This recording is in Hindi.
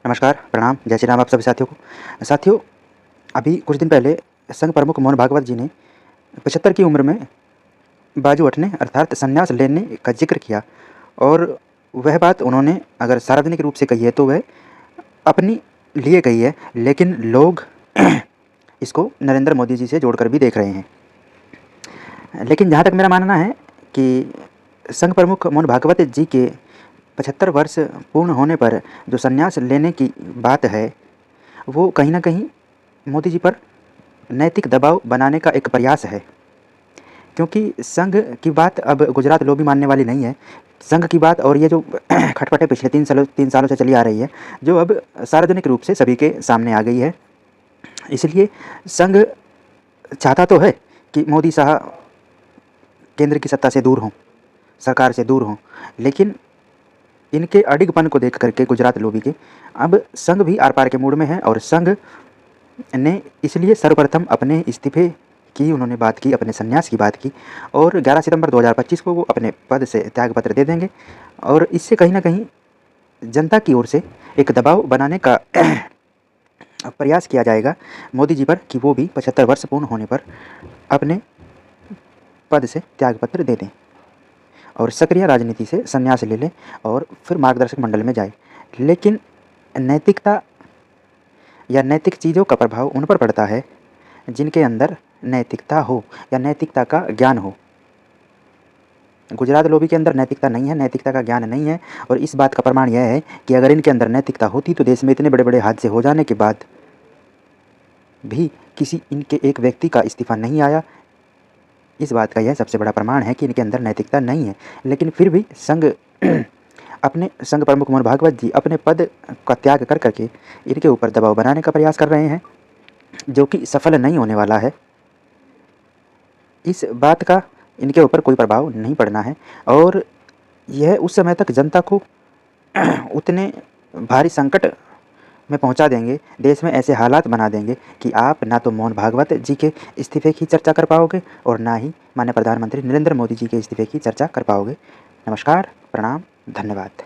नमस्कार, प्रणाम, जय श्री राम आप सभी साथियों को। साथियों, अभी कुछ दिन पहले संघ प्रमुख मोहन भागवत जी ने 75 की उम्र में बाजू हटने अर्थात संन्यास लेने का जिक्र किया और वह बात उन्होंने अगर सार्वजनिक रूप से कही है तो वह अपनी लिए कही है, लेकिन लोग इसको नरेंद्र मोदी जी से जोड़कर भी देख रहे हैं। लेकिन जहाँ तक मेरा मानना है कि संघ प्रमुख मोहन भागवत जी के 75 वर्ष पूर्ण होने पर जो संन्यास लेने की बात है, वो कहीं न कहीं मोदी जी पर नैतिक दबाव बनाने का एक प्रयास है। क्योंकि संघ की बात अब गुजरात लोबी मानने वाली नहीं है। संघ की बात और ये जो खटपटें पिछले 3 सालों से चली आ रही है, जो अब सार्वजनिक रूप से सभी के सामने आ गई है। इसलिए संघ चाहता तो है कि मोदी साहब केंद्र की सत्ता से दूर हों, सरकार से दूर हों, लेकिन इनके अडिगपन को देख करके गुजरात लोबी के अब संघ भी आर पार के मूड में है और संघ ने इसलिए सर्वप्रथम अपने इस्तीफे की उन्होंने बात की, अपने संन्यास की बात की और 11 सितंबर 2025 को वो अपने पद से त्यागपत्र दे देंगे और इससे कहीं ना कहीं जनता की ओर से एक दबाव बनाने का प्रयास किया जाएगा मोदी जी पर कि वो भी 75 वर्ष पूर्ण होने पर अपने पद से त्यागपत्र दे दें और सक्रिय राजनीति से संन्यास ले लें और फिर मार्गदर्शक मंडल में जाए। लेकिन नैतिकता या नैतिक चीज़ों का प्रभाव उन पर पड़ता है जिनके अंदर नैतिकता हो या नैतिकता का ज्ञान हो। गुजरात लोबी के अंदर नैतिकता नहीं है, नैतिकता का ज्ञान नहीं है और इस बात का प्रमाण यह है कि अगर इनके अंदर नैतिकता होती तो देश में इतने बड़े बड़े हादसे हो जाने के बाद भी किसी इनके एक व्यक्ति का इस्तीफा नहीं आया। इस बात का यह सबसे बड़ा प्रमाण है कि इनके अंदर नैतिकता नहीं है। लेकिन फिर भी संघ अपने संघ प्रमुख मोहन भागवत जी अपने पद का त्याग कर करके इनके ऊपर दबाव बनाने का प्रयास कर रहे हैं, जो कि सफल नहीं होने वाला है। इस बात का इनके ऊपर कोई प्रभाव नहीं पड़ना है और यह उस समय तक जनता को उतने भारी संकट में पहुंचा देंगे, देश में ऐसे हालात बना देंगे कि आप ना तो मोहन भागवत जी के इस्तीफे की चर्चा कर पाओगे और ना ही माननीय प्रधानमंत्री नरेंद्र मोदी जी के इस्तीफे की चर्चा कर पाओगे। नमस्कार, प्रणाम, धन्यवाद।